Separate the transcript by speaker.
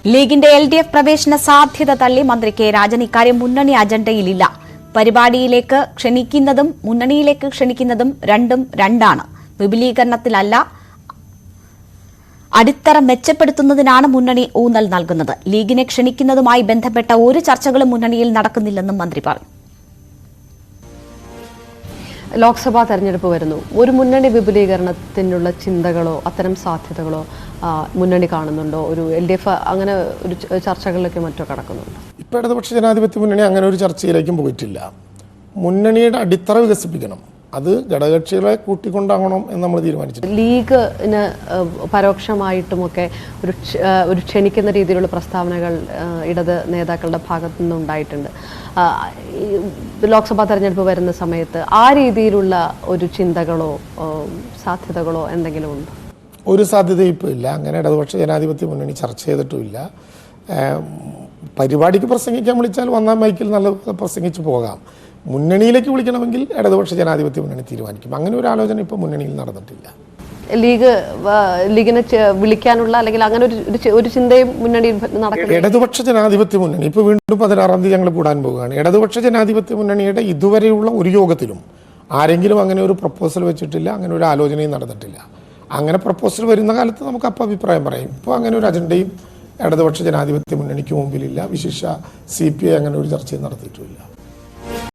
Speaker 1: ലീഗിന്റെ LDF പ്രവേശന സാധ്യത തള്ളി മന്ത്രി കെ രാജൻ. ഇക്കാര്യം മുന്നണി അജണ്ടയിലില്ല. പരിപാടിയിലേക്ക് ക്ഷണിക്കുന്നതും മുന്നണിയിലേക്ക് ക്ഷണിക്കുന്നതും രണ്ടും രണ്ടാണ്. വിപുലീകരണത്തിലല്ല, അടിത്തറ മെച്ചപ്പെടുത്തുന്നതിനാണ് മുന്നണി ഊന്നൽ നൽകുന്നത്. ലീഗിനെ ക്ഷണിക്കുന്നതുമായി ബന്ധപ്പെട്ട ഒരു ചർച്ചകളും മുന്നണിയിൽ നടക്കുന്നില്ലെന്നും മന്ത്രി പറഞ്ഞു.
Speaker 2: ലോക്സഭാ തെരഞ്ഞെടുപ്പ് വരുന്നു. ഒരു മുന്നണി വിപുലീകരണത്തിനുള്ള ചിന്തകളോ അത്തരം സാധ്യതകളോ മുന്നണി കാണുന്നുണ്ടോ? ഒരു LDF അങ്ങനെ ഒരു ചർച്ചകളിലേക്ക് മറ്റോ കടക്കുന്നുണ്ടോ?
Speaker 3: ഇപ്പോൾ ഇടതുപക്ഷ ജനാധിപത്യ മുന്നണി അങ്ങനെ ഒരു ചർച്ചയിലേക്കും പോയിട്ടില്ല. മുന്നണിയുടെ അടിത്തറ വികസിപ്പിക്കണം, അത് ഘടകകക്ഷികളെ കൂട്ടിക്കൊണ്ടാകണം എന്ന് നമ്മൾ തീരുമാനിച്ചു.
Speaker 2: ലീഗിന് പരോക്ഷമായിട്ടുമൊക്കെ ഒരു ക്ഷണിക്കുന്ന രീതിയിലുള്ള പ്രസ്താവനകൾ ഇടത് നേതാക്കളുടെ ഭാഗത്തു നിന്നുണ്ടായിട്ടുണ്ട്. ലോക്സഭാ തെരഞ്ഞെടുപ്പ് വരുന്ന സമയത്ത് ആ രീതിയിലുള്ള ഒരു ചിന്തകളോ സാധ്യതകളോ എന്തെങ്കിലും ഉണ്ടോ?
Speaker 3: ഒരു സാധ്യതയും ഇപ്പോൾ ഇല്ല. അങ്ങനെ ഇടതുപക്ഷ ജനാധിപത്യ മുന്നണി ചർച്ച ചെയ്തിട്ടുമില്ല. പരിപാടിക്ക് പ്രസംഗിക്കാൻ വിളിച്ചാൽ വന്നാൽ മൈക്കിൽ നല്ല പ്രസംഗിച്ച് പോകാം. മുന്നണിയിലേക്ക് വിളിക്കണമെങ്കിൽ ഇടതുപക്ഷ ജനാധിപത്യ മുന്നണി തീരുമാനിക്കും. അങ്ങനെ ഒരു ആലോചന ഇപ്പോൾ മുന്നണിയിൽ നടന്നിട്ടില്ല.
Speaker 2: ലീഗിനെ വിളിക്കാനുള്ള അല്ലെങ്കിൽ അങ്ങനെ ഒരു ചിന്തയും മുന്നണിയിൽ നടക്കില്ല.
Speaker 3: ഇടതുപക്ഷ ജനാധിപത്യ മുന്നണി ഇപ്പോൾ വീണ്ടും 16-ാം തീയതി ഞങ്ങൾ കൂടാൻ പോവുകയാണ്. ഇടതുപക്ഷ ജനാധിപത്യ മുന്നണിയുടെ ഇതുവരെയുള്ള ഒരു യോഗത്തിലും ആരെങ്കിലും അങ്ങനെ ഒരു പ്രപ്പോസൽ വെച്ചിട്ടില്ല, അങ്ങനെ ഒരു ആലോചനയും നടന്നിട്ടില്ല. അങ്ങനെ പ്രപ്പോസൽ വരുന്ന കാലത്ത് നമുക്ക് അപ്പം അഭിപ്രായം പറയും. ഇപ്പോൾ അങ്ങനെ ഒരു അജണ്ടയും ഇടതുപക്ഷ ജനാധിപത്യ മുന്നണിക്ക് മുമ്പിലില്ല. വിശേഷ CPI അങ്ങനെ ഒരു ചർച്ചയും നടത്തിയിട്ടുമില്ല.